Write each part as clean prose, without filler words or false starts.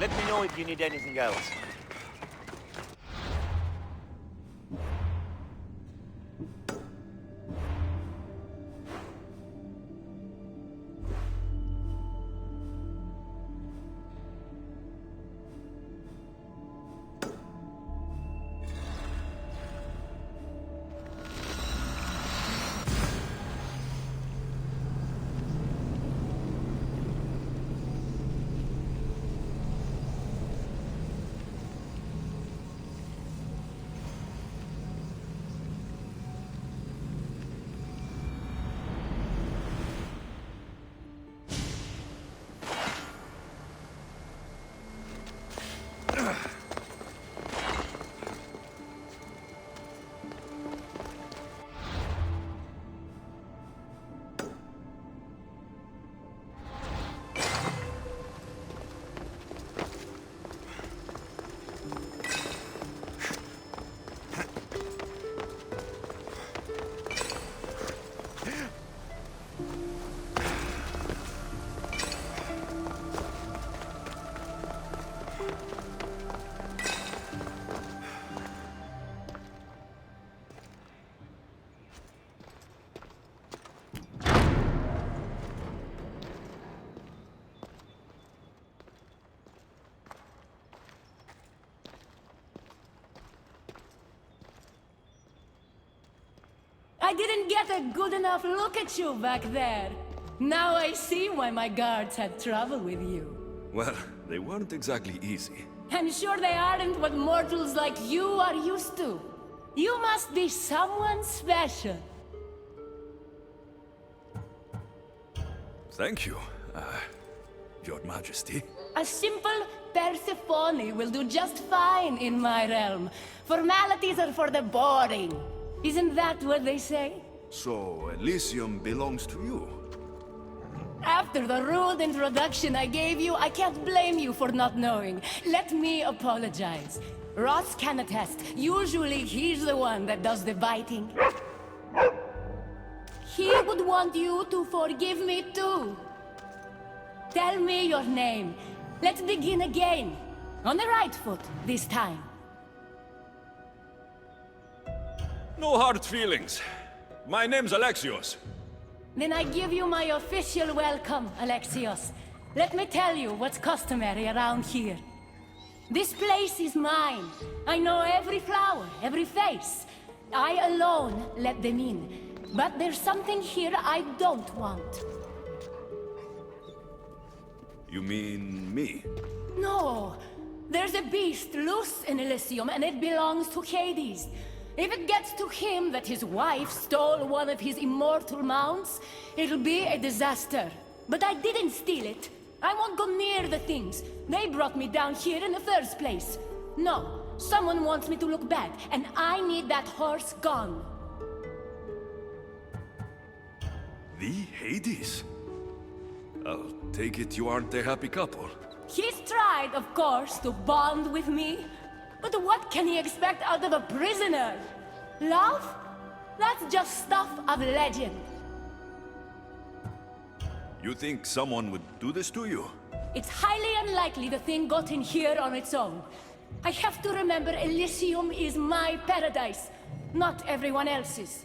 Let me know if you need anything else. I didn't get a good enough look at you back there. Now I see why my guards had trouble with you. Well, they weren't exactly easy. I'm sure they aren't what mortals like you are used to. You must be someone special. Thank you, Your Majesty. A simple Persephone will do just fine in my realm. Formalities are for the boring. Isn't that what they say? So, Elysium belongs to you? After the rude introduction I gave you, I can't blame you for not knowing. Let me apologize. Ross can attest. Usually he's the one that does the biting. He would want you to forgive me too. Tell me your name. Let's begin again. On the right foot this time. No hard feelings. My name's Alexios. Then I give you my official welcome, Alexios. Let me tell you what's customary around here. This place is mine. I know every flower, every face. I alone let them in. But there's something here I don't want. You mean me? No. There's a beast loose in Elysium and it belongs to Hades. If it gets to him that his wife stole one of his immortal mounts, it'll be a disaster. But I didn't steal it. I won't go near the things. They brought me down here in the first place. No, someone wants me to look bad, and I need that horse gone. The Hades? I'll take it you aren't a happy couple. He's tried, of course, to bond with me. But what can he expect out of a prisoner? Love? That's just stuff of legend. You think someone would do this to you? It's highly unlikely the thing got in here on its own. I have to remember Elysium is my paradise, not everyone else's.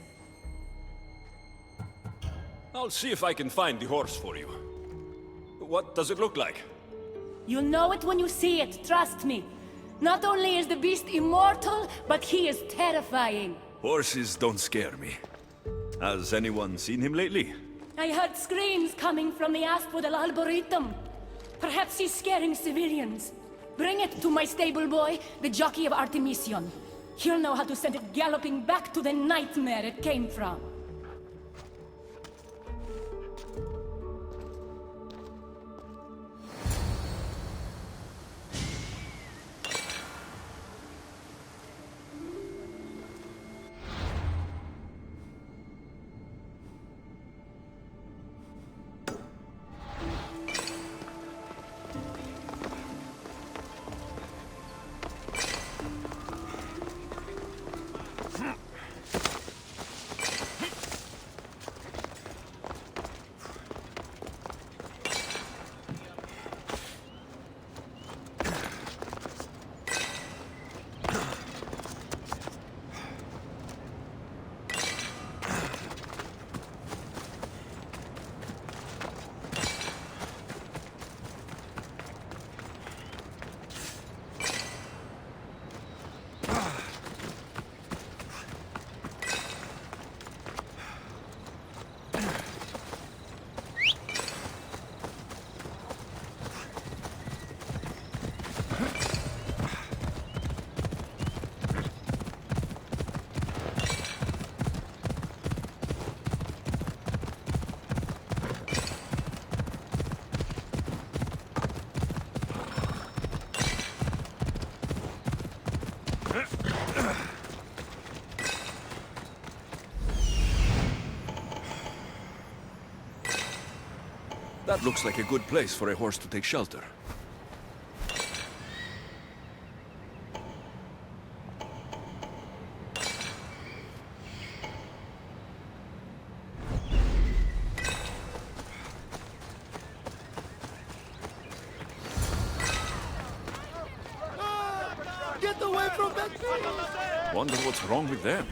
I'll see if I can find the horse for you. What does it look like? You'll know it when you see it, trust me. Not only is the beast immortal, but he is terrifying. Horses don't scare me. Has anyone seen him lately? I heard screams coming from the Asphodel Arboretum. Perhaps he's scaring civilians. Bring it to my stable boy, the jockey of Artemision. He'll know how to send it galloping back to the nightmare it came from. That looks like a good place for a horse to take shelter. Get away from that tree! Wonder what's wrong with them.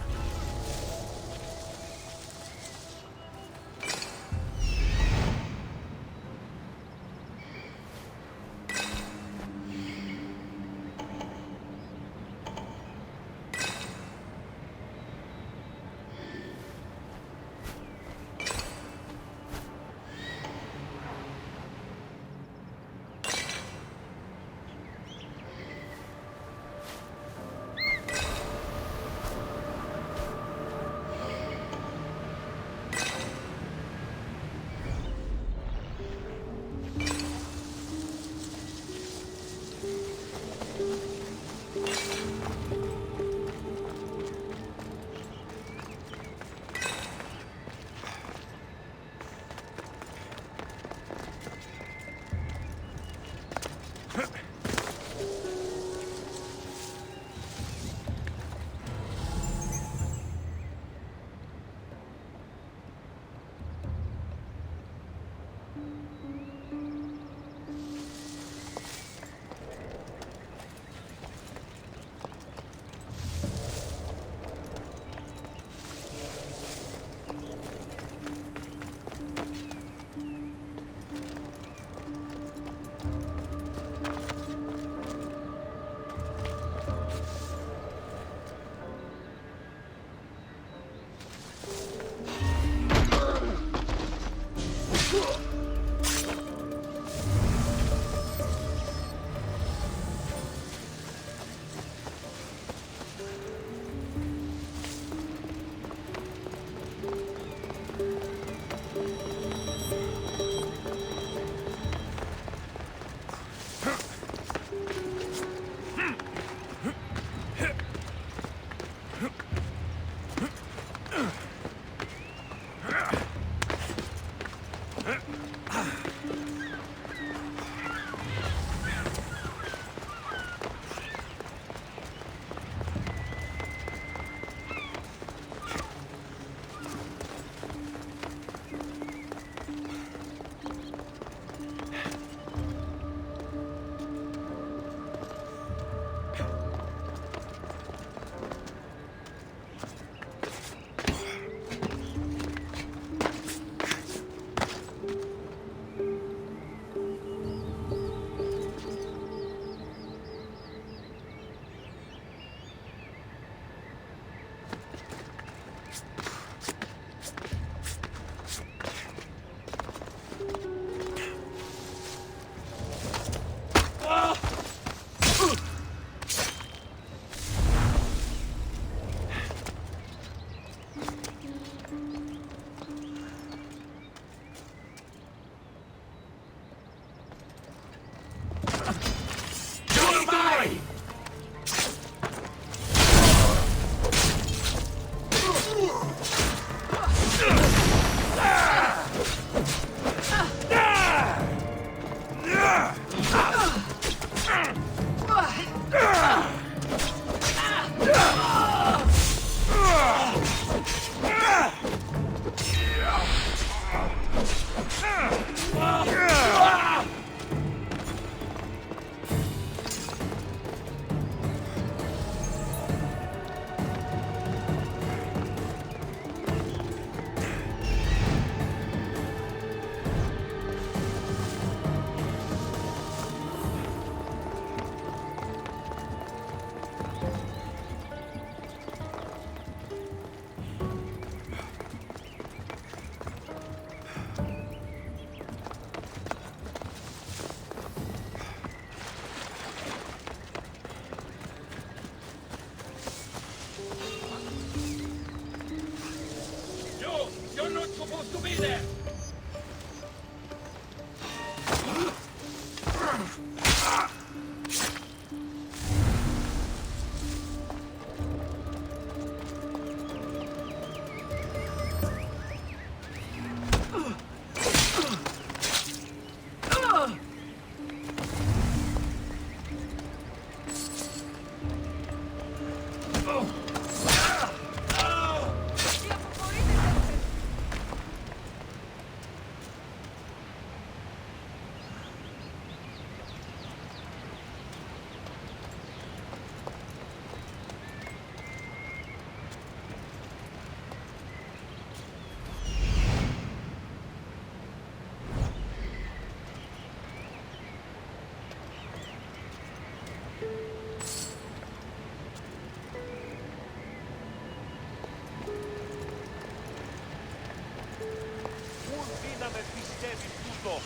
go.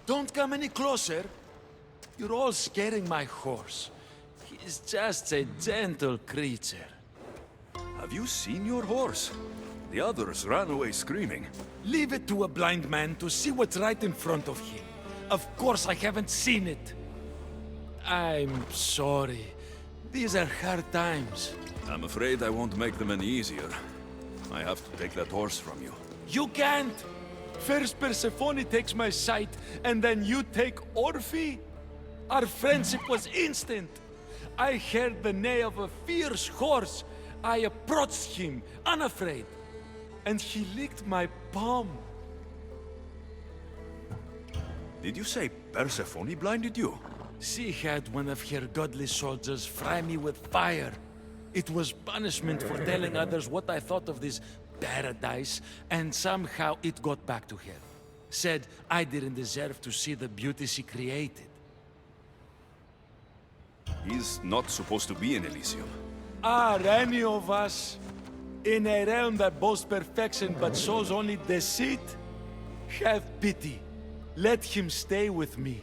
Don't come any closer. You're all scaring my horse. He's just a gentle creature. Have you seen your horse? The others ran away screaming. Leave it to a blind man to see what's right in front of him. Of course I haven't seen it. I'm sorry. These are hard times. I'm afraid I won't make them any easier. I have to take that horse from you. You can't! First Persephone takes my sight, and then you take Orphe? Our friendship was instant. I heard the neigh of a fierce horse. I approached him, unafraid. And he licked my palm. Did you say Persephone blinded you? She had one of her godly soldiers fry me with fire. It was punishment for telling others what I thought of this paradise, and somehow it got back to her. Said I didn't deserve to see the beauty she created. He's not supposed to be in Elysium. Are any of us in a realm that boasts perfection but shows only deceit? Have pity. Let him stay with me.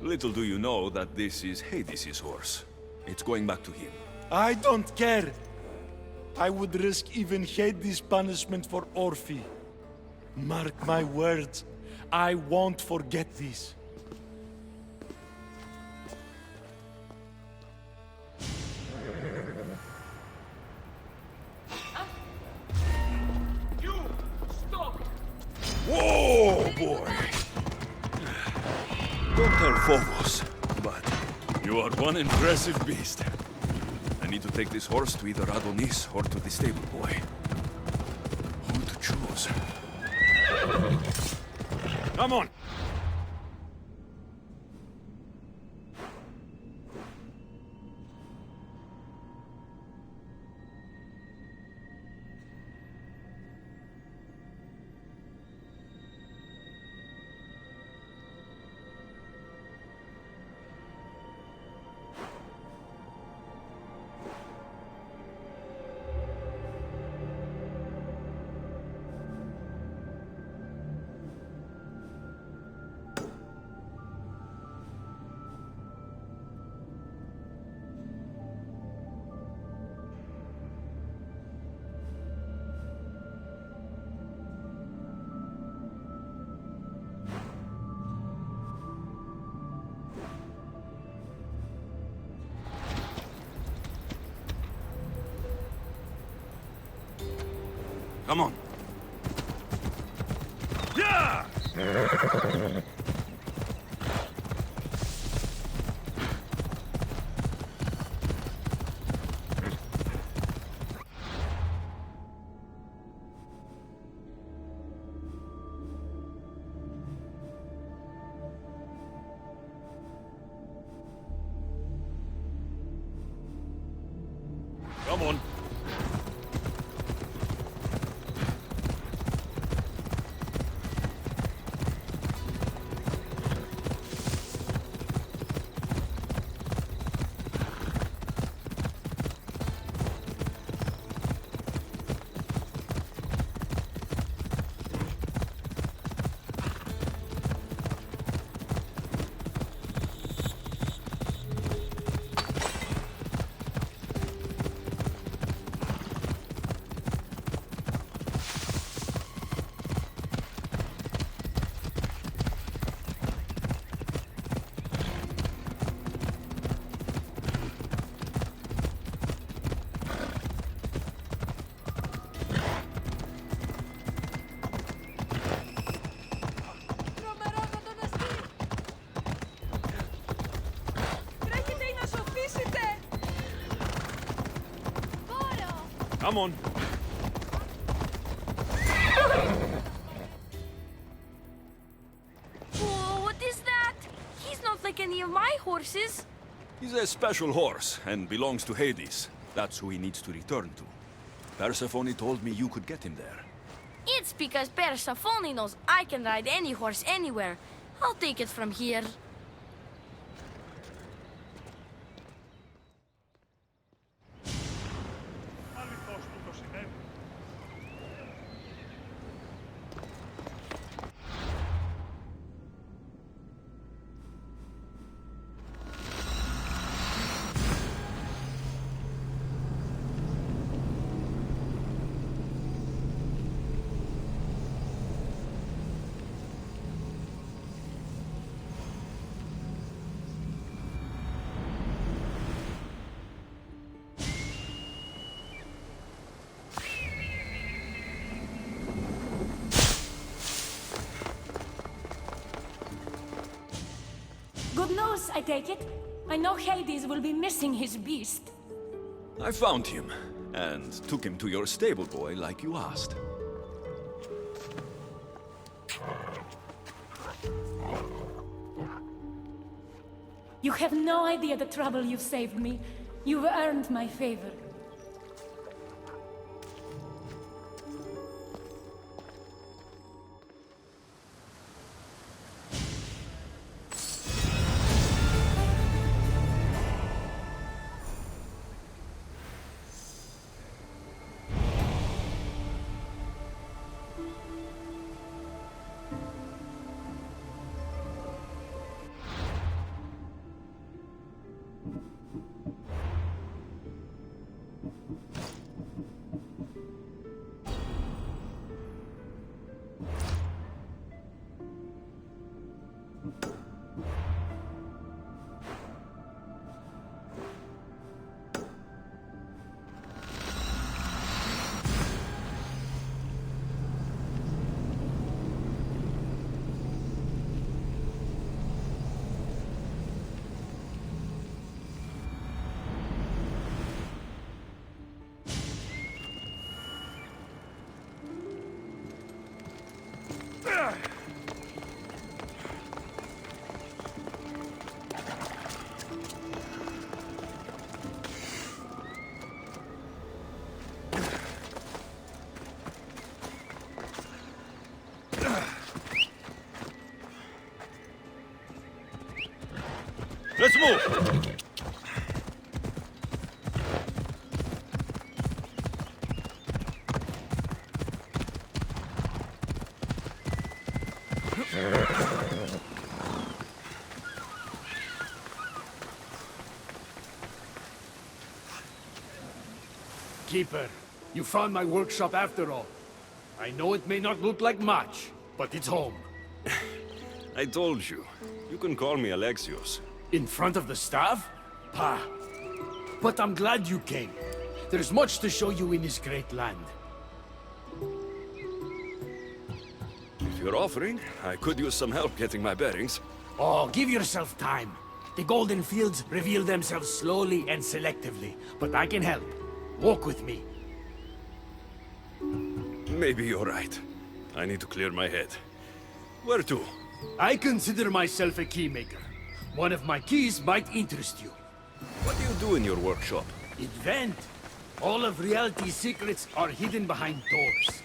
Little do you know that this is Hades' horse. It's going back to him. I don't care. I would risk even Hades' punishment for Orphe. Mark my words, I won't forget this. You! Stop! Whoa, boy! Don't tell Phobos, but you are one impressive beast. I need to take this horse to either Adonis or to the stable boy. Who to choose? Come on! Come on. Yeah! Come on. Come on. Oh, what is that? He's not like any of my horses. He's a special horse and belongs to Hades. That's who he needs to return to. Persephone told me you could get him there. It's because Persephone knows I can ride any horse anywhere. I'll take it from here. Good news, I take it. I know Hades will be missing his beast. I found him, and took him to your stable boy like you asked. You have no idea the trouble you've saved me. You've earned my favor. Let's move! Keeper, you found my workshop after all. I know it may not look like much, but it's home. I told you. You can call me Alexios. In front of the staff? Pah. But I'm glad you came. There's much to show you in this great land. If you're offering, I could use some help getting my bearings. Oh, give yourself time. The golden fields reveal themselves slowly and selectively, but I can help. Walk with me. Maybe you're right. I need to clear my head. Where to? I consider myself a keymaker. One of my keys might interest you. What do you do in your workshop? Invent. All of reality's secrets are hidden behind doors.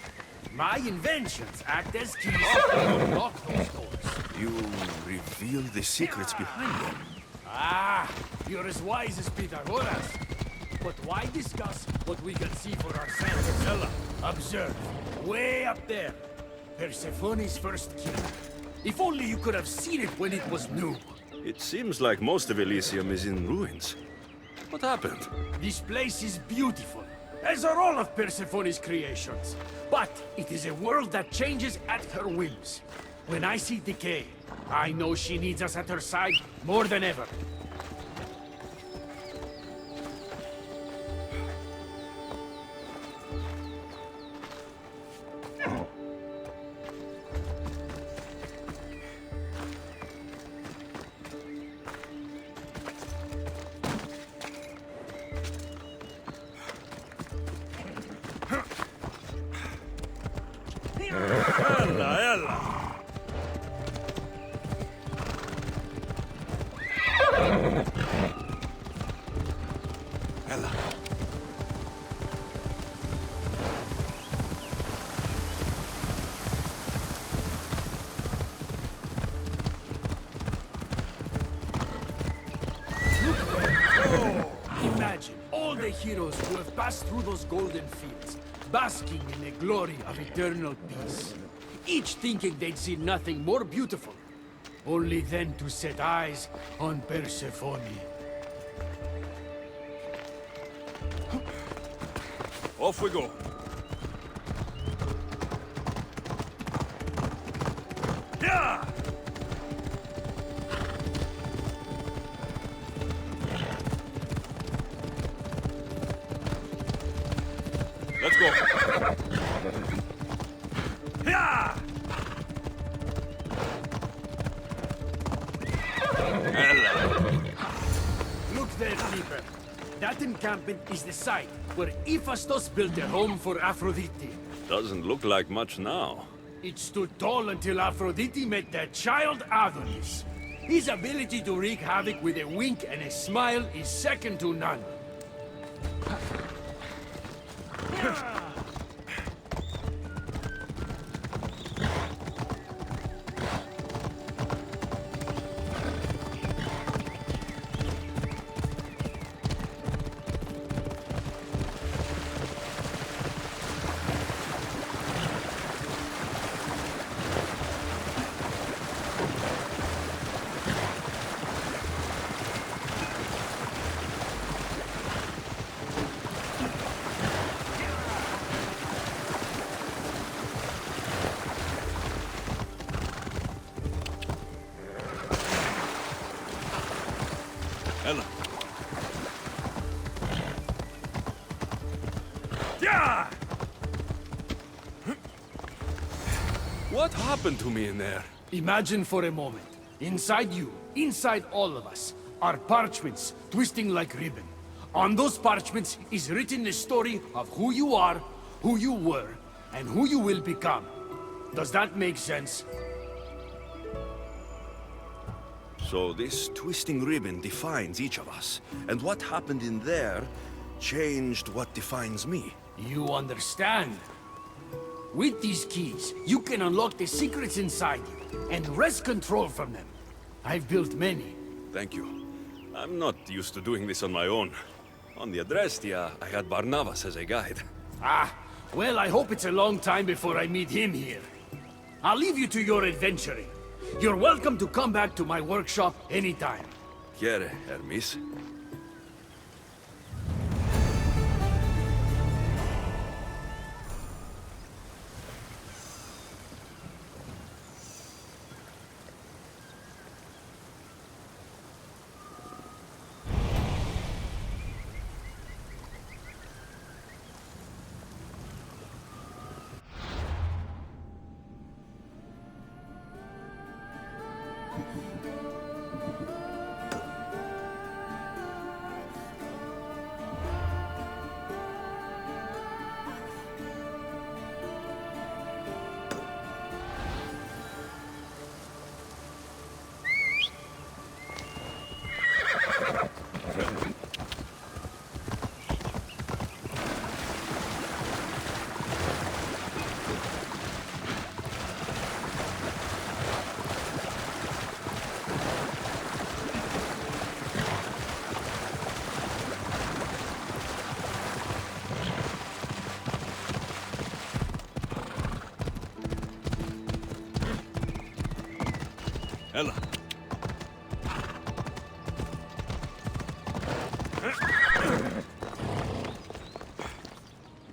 My inventions act as keys to unlock those doors. You reveal the secrets behind them. Ah, you're as wise as Pythagoras. But why discuss what we can see for ourselves? Zella, observe. Way up there. Persephone's first key. If only you could have seen it when it was new. It seems like most of Elysium is in ruins. What happened? This place is beautiful, as are all of Persephone's creations. But it is a world that changes at her whims. When I see decay, I know she needs us at her side more than ever. Ella, ella. Ella. Imagine all the heroes who have passed through those golden fields, basking in the glory of eternal peace. Each thinking they'd see nothing more beautiful, only then to set eyes on Persephone. Off we go. Yeah! Let's go. Yeah! Ella. Look there, Reaper. That encampment is the site where Hephaestus built a home for Aphrodite. Doesn't look like much now. It stood tall until Aphrodite met their child Adonis. His ability to wreak havoc with a wink and a smile is second to none. Ella. Yeah! What happened to me in there? Imagine for a moment, inside you, inside all of us, are parchments twisting like ribbon. On those parchments is written the story of who you are, who you were, and who you will become. Does that make sense? So this twisting ribbon defines each of us, and what happened in there changed what defines me. You understand? With these keys, you can unlock the secrets inside you, and wrest control from them. I've built many. Thank you. I'm not used to doing this on my own. On the Adrestia, I had Barnabas as a guide. Ah, well, I hope it's a long time before I meet him here. I'll leave you to your adventuring. You're welcome to come back to my workshop anytime. Quiere, Hermes. Ella.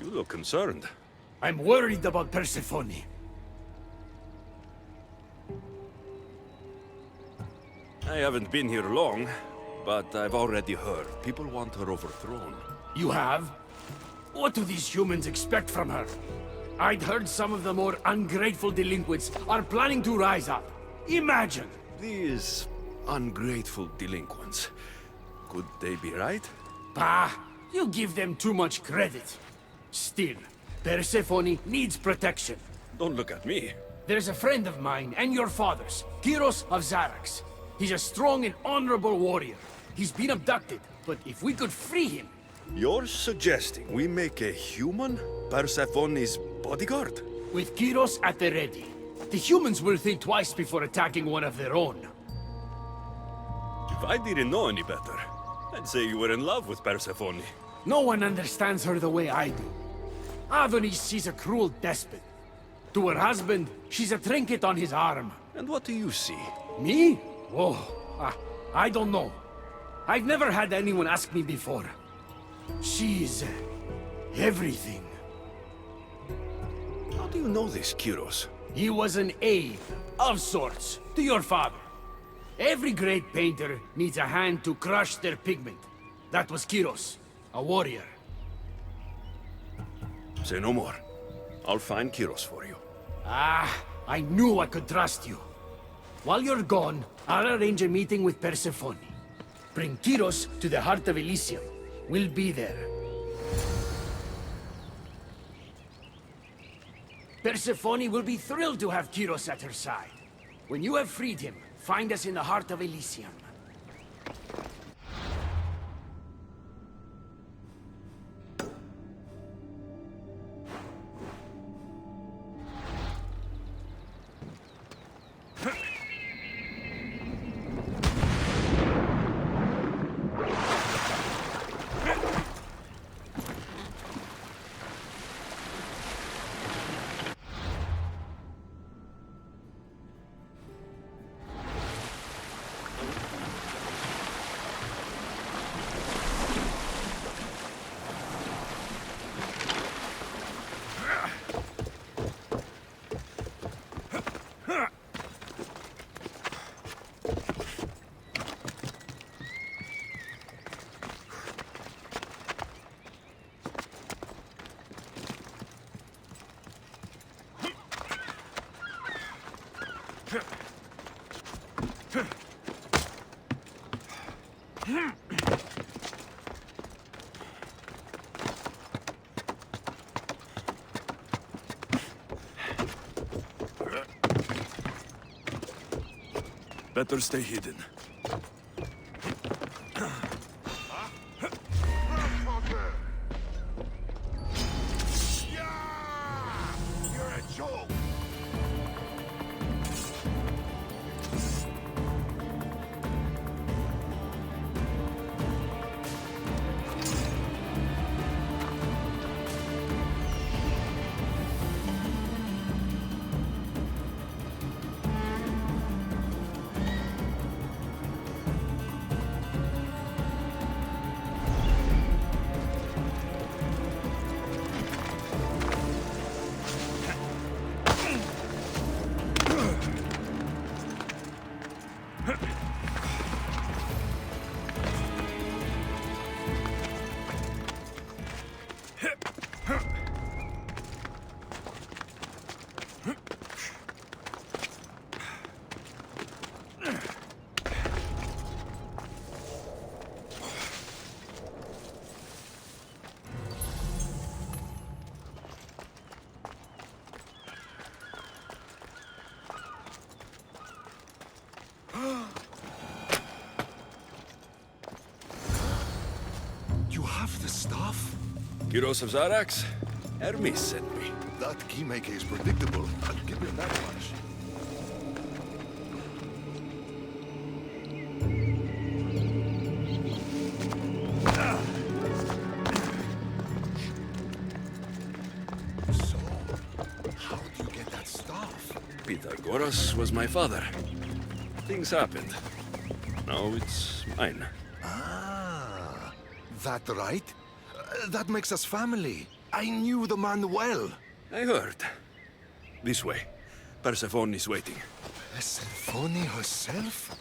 You look concerned. I'm worried about Persephone. I haven't been here long, but I've already heard people want her overthrown. You have? What do these humans expect from her? I'd heard some of the more ungrateful delinquents are planning to rise up. Imagine! These ungrateful delinquents. Could they be right? Bah! You give them too much credit. Still, Persephone needs protection. Don't look at me. There's a friend of mine, and your father's, Kyros of Zarax. He's a strong and honorable warrior. He's been abducted, but if we could free him... You're suggesting we make a human Persephone's bodyguard? With Kyros at the ready, the humans will think twice before attacking one of their own. If I didn't know any better, I'd say you were in love with Persephone. No one understands her the way I do. Adonis, she's a cruel despot. To her husband, she's a trinket on his arm. And what do you see? Me? Oh, I don't know. I've never had anyone ask me before. She's... everything. How do you know this, Kyros? He was an aide, of sorts, to your father. Every great painter needs a hand to crush their pigment. That was Kyros, a warrior. Say no more. I'll find Kyros for you. I knew I could trust you. While you're gone, I'll arrange a meeting with Persephone. Bring Kyros to the heart of Elysium. We'll be there. Persephone will be thrilled to have Kyros at her side. When you have freed him, find us in the heart of Elysium. Better stay hidden. You're a joke! You have the stuff? Kyros of Zarax? Hermes sent me. That keymaker is predictable. I'll give him that much. So, how do you get that stuff? Pythagoras was my father. Things happened. Now it's mine. Ah, that right? That makes us family. I knew the man well. I heard. This way. Persephone is waiting. Persephone herself?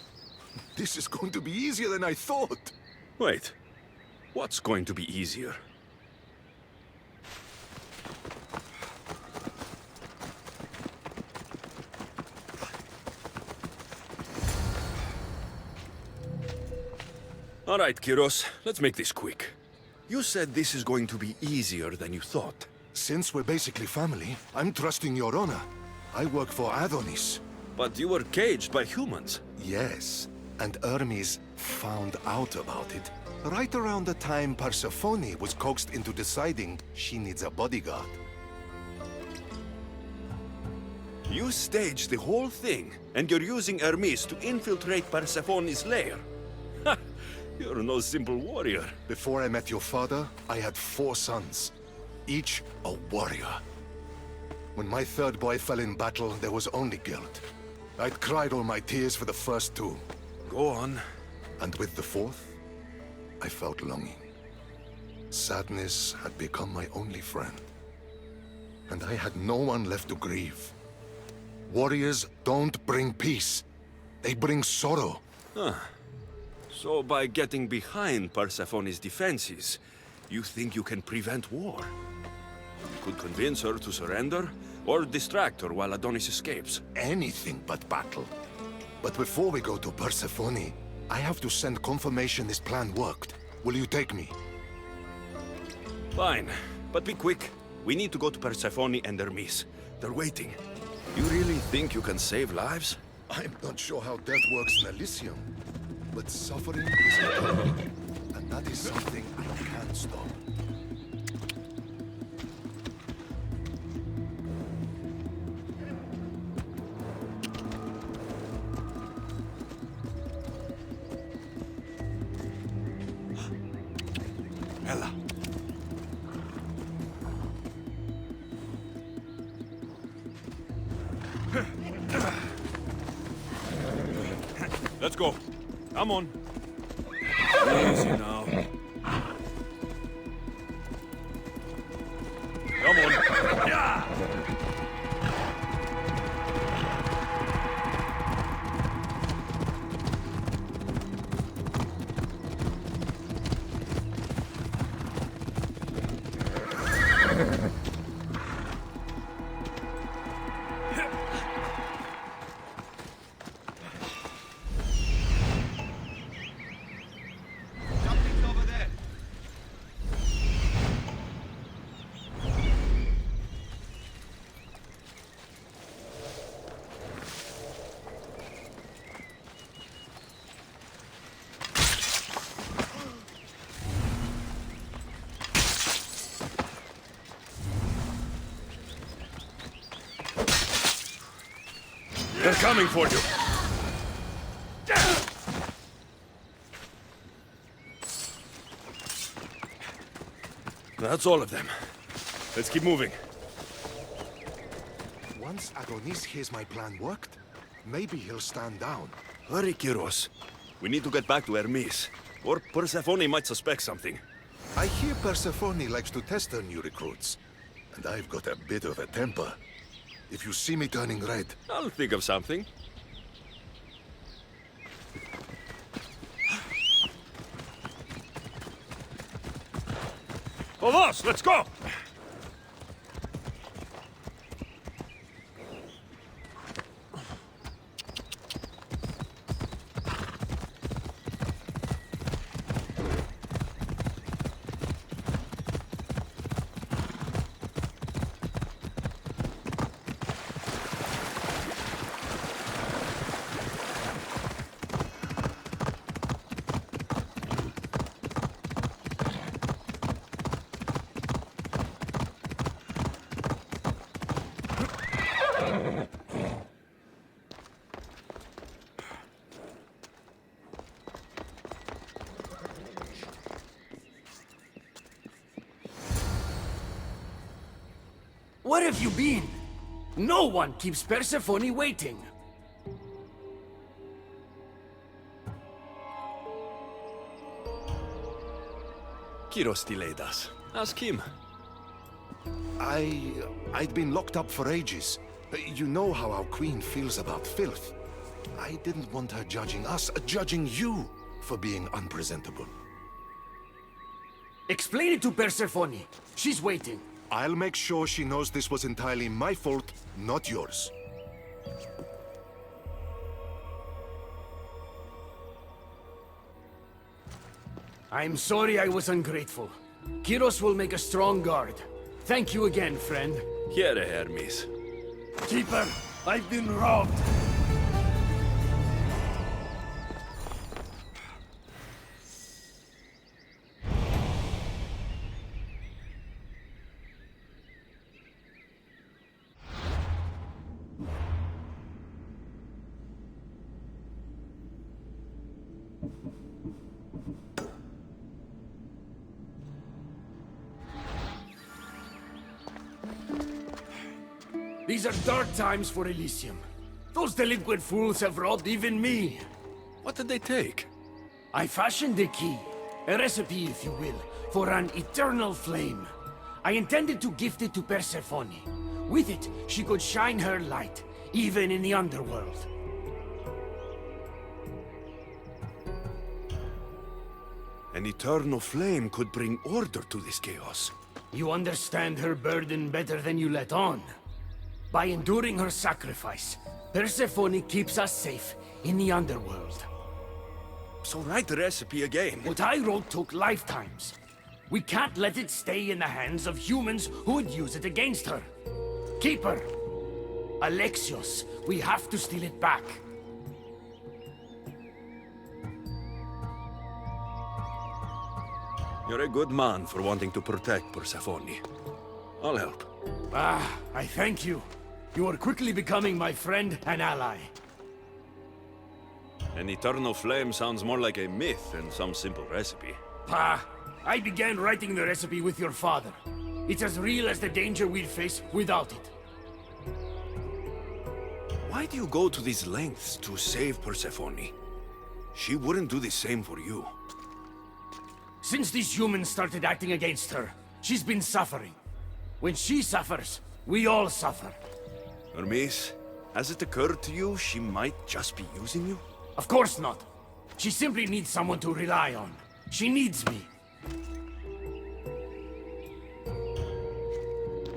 This is going to be easier than I thought. Wait. What's going to be easier? All right, Kyros. Let's make this quick. You said this is going to be easier than you thought. Since we're basically family, I'm trusting your honor. I work for Adonis. But you were caged by humans. Yes, and Hermes found out about it. Right around the time Persephone was coaxed into deciding she needs a bodyguard. You staged the whole thing, and you're using Hermes to infiltrate Persephone's lair. Ha! You're no simple warrior. Before I met your father, I had 4 sons, each a warrior. When my third boy fell in battle, there was only guilt. I'd cried all my tears for the first 2. Go on. And with the 4th, I felt longing. Sadness had become my only friend. And I had no one left to grieve. Warriors don't bring peace. They bring sorrow. So by getting behind Persephone's defenses, you think you can prevent war? You could convince her to surrender, or distract her while Adonis escapes. Anything but battle. But before we go to Persephone, I have to send confirmation this plan worked. Will you take me? Fine, but be quick. We need to go to Persephone and Hermes. They're waiting. You really think you can save lives? I'm not sure how death works in Elysium, but suffering is eternal, and that is something I can't stop. Ella. Let's go. Come on. Easy now. Come on. Yeah! They're coming for you. That's all of them. Let's keep moving. Once Adonis hears my plan worked, maybe he'll stand down. Hurry, Kyros. We need to get back to Hermes, or Persephone might suspect something. I hear Persephone likes to test her new recruits, and I've got a bit of a temper. If you see me turning red, I'll think of something. Vamos, let's go! Where have you been? No one keeps Persephone waiting. Kyros delayed us. Ask him. I'd been locked up for ages. You know how our queen feels about filth. I didn't want her judging us, judging you for being unpresentable. Explain it to Persephone. She's waiting. I'll make sure she knows this was entirely my fault, not yours. I'm sorry I was ungrateful. Kyros will make a strong guard. Thank you again, friend. Here, Hermes. Keeper, I've been robbed. These are dark times for Elysium. Those delinquent fools have robbed even me. What did they take? I fashioned a key, a recipe if you will, for an eternal flame. I intended to gift it to Persephone. With it, she could shine her light, even in the underworld. An eternal flame could bring order to this chaos. You understand her burden better than you let on. By enduring her sacrifice, Persephone keeps us safe in the underworld. So write the recipe again. What I wrote took lifetimes. We can't let it stay in the hands of humans who would use it against her. Keeper! Alexios, we have to steal it back. You're a good man for wanting to protect Persephone. I'll help. Ah, I thank you. You are quickly becoming my friend and ally. An eternal flame sounds more like a myth than some simple recipe. Pa, I began writing the recipe with your father. It's as real as the danger we'd face without it. Why do you go to these lengths to save Persephone? She wouldn't do the same for you. Since these humans started acting against her, she's been suffering. When she suffers, we all suffer. Hermes, has it occurred to you she might just be using you? Of course not. She simply needs someone to rely on. She needs me.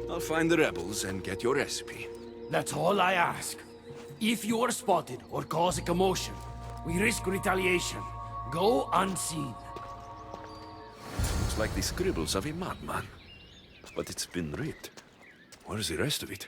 I'll find the rebels and get your recipe. That's all I ask. If you are spotted or cause a commotion, we risk retaliation. Go unseen. Looks like the scribbles of a madman. But it's been ripped. Where's the rest of it?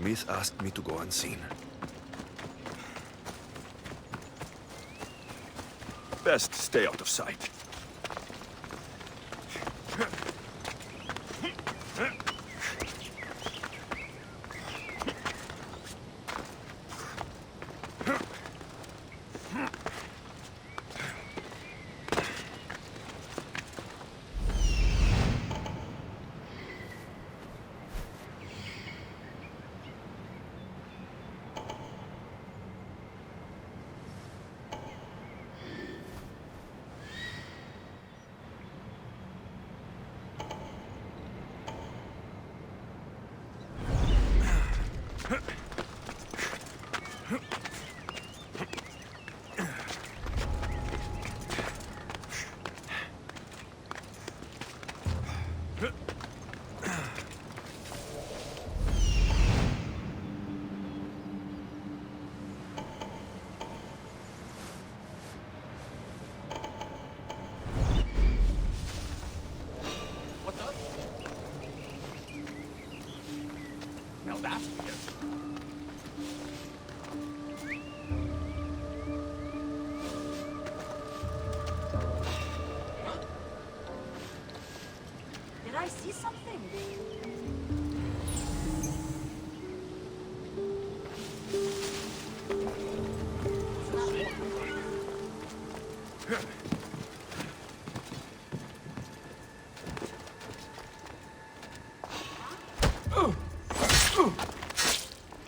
Hermes asked me to go unseen. Best stay out of sight. Now that's weird. Did I see something?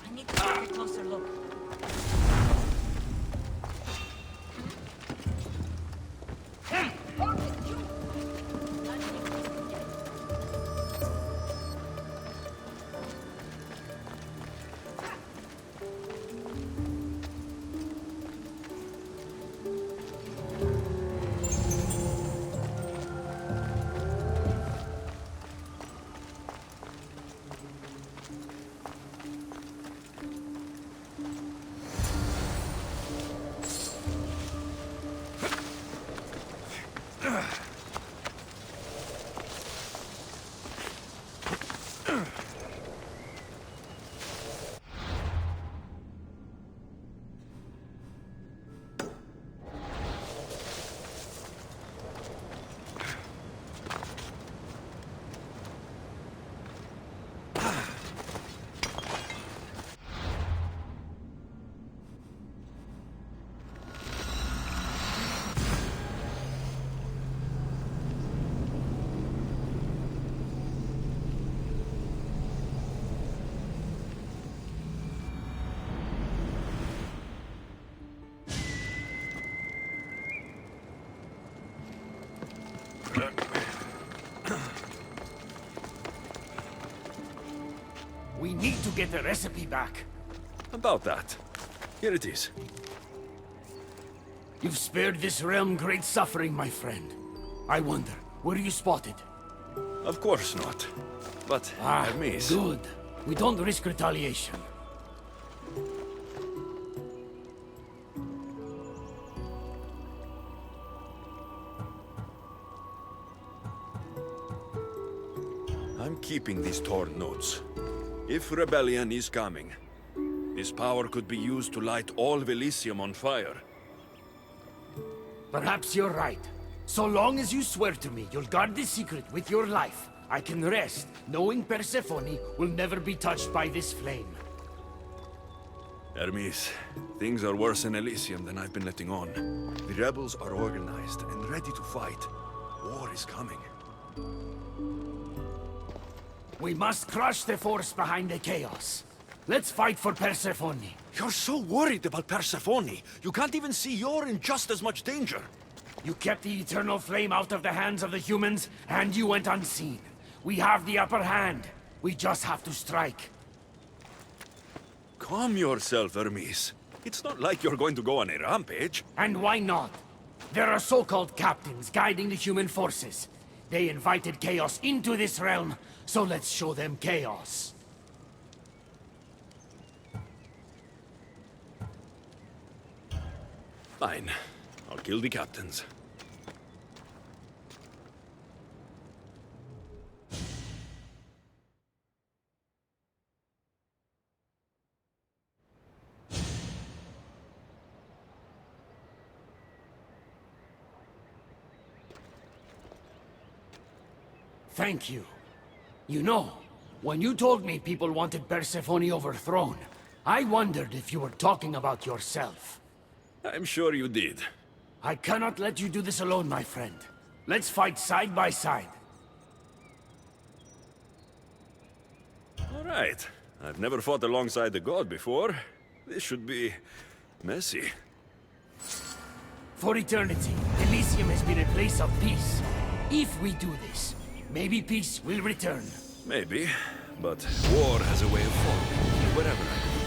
I need to take a closer look. Hey! We need to get the recipe back. About that. Here it is. You've spared this realm great suffering, my friend. I wonder, were you spotted? Of course not. But, Hermes... Good. We don't risk retaliation. I'm keeping these torn notes. If rebellion is coming, this power could be used to light all Elysium on fire. Perhaps you're right. So long as you swear to me you'll guard this secret with your life, I can rest, knowing Persephone will never be touched by this flame. Hermes, things are worse in Elysium than I've been letting on. The rebels are organized and ready to fight. War is coming. We must crush the force behind the chaos. Let's fight for Persephone. You're so worried about Persephone. You can't even see you're in just as much danger. You kept the eternal flame out of the hands of the humans, and you went unseen. We have the upper hand. We just have to strike. Calm yourself, Hermes. It's not like you're going to go on a rampage. And why not? There are so-called captains guiding the human forces. They invited chaos into this realm, so let's show them chaos. Fine. I'll kill the captains. Thank you. You know, when you told me people wanted Persephone overthrown, I wondered if you were talking about yourself. I'm sure you did. I cannot let you do this alone, my friend. Let's fight side by side. All right. I've never fought alongside the god before. This should be messy. For eternity, Elysium has been a place of peace. If we do this, maybe peace will return. Maybe, but war has a way of following wherever I go.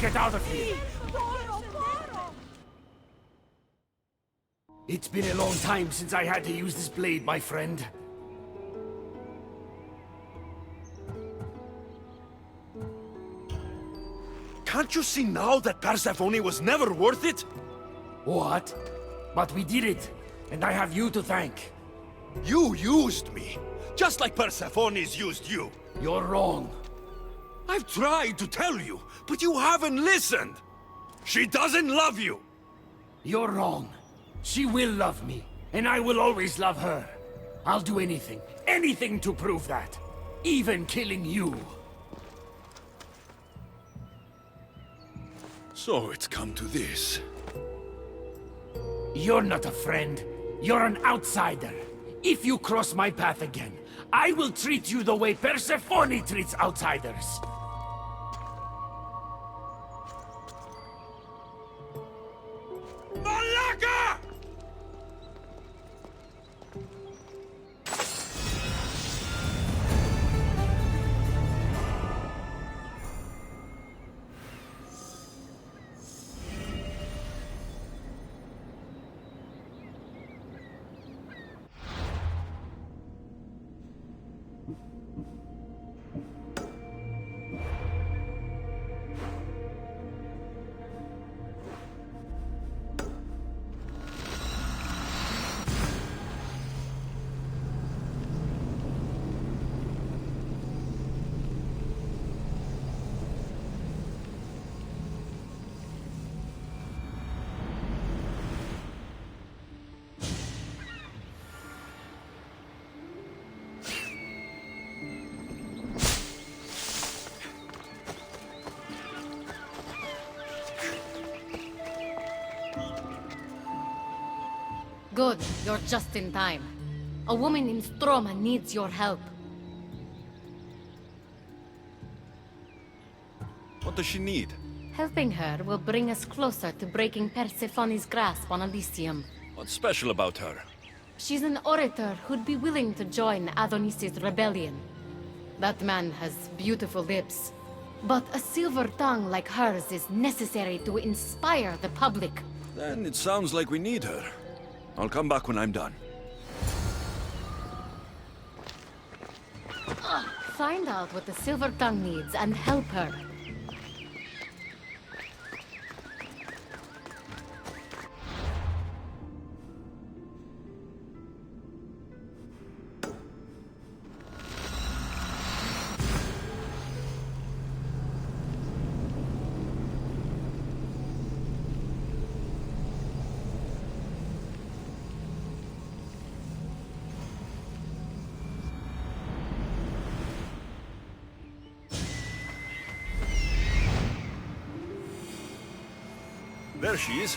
Let's get out of here. It's been a long time since I had to use this blade, my friend. Can't you see now that Persephone was never worth it? What? But we did it, and I have you to thank. You used me, just like Persephone's used you. You're wrong. I've tried to tell you, but you haven't listened. She doesn't love you. You're wrong. She will love me, and I will always love her. I'll do anything, anything to prove that. Even killing you. So it's come to this. You're not a friend. You're an outsider. If you cross my path again, I will treat you the way Persephone treats outsiders. Malaka! Good, you're just in time. A woman in Stroma needs your help. What does she need? Helping her will bring us closer to breaking Persephone's grasp on Elysium. What's special about her? She's an orator who'd be willing to join Adonis's rebellion. That man has beautiful lips. But a silver tongue like hers is necessary to inspire the public. Then it sounds like we need her. I'll come back when I'm done. Find out what the silver tongue needs and help her. There she is.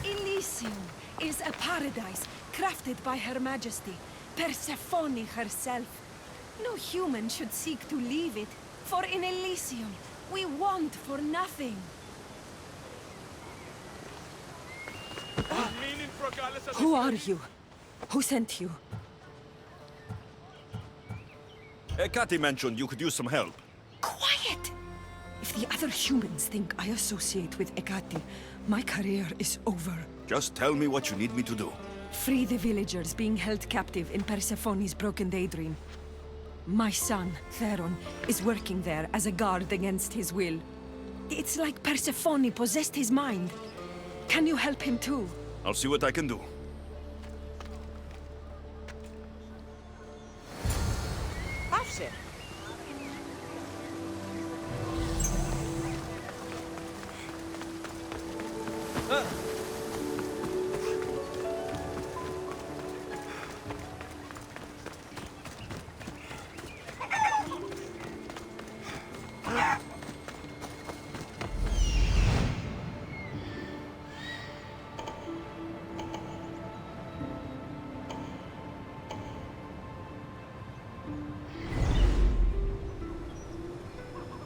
Elysium is a paradise crafted by Her Majesty, Persephone herself. No human should seek to leave it, for in Elysium, we want for nothing. Who are you? Who sent you? Ekati mentioned you could use some help. Quiet! If the other humans think I associate with Ekati, my career is over. Just tell me what you need me to do. Free the villagers being held captive in Persephone's broken daydream. My son, Theron, is working there as a guard against his will. It's like Persephone possessed his mind. Can you help him too? I'll see what I can do. Afshe,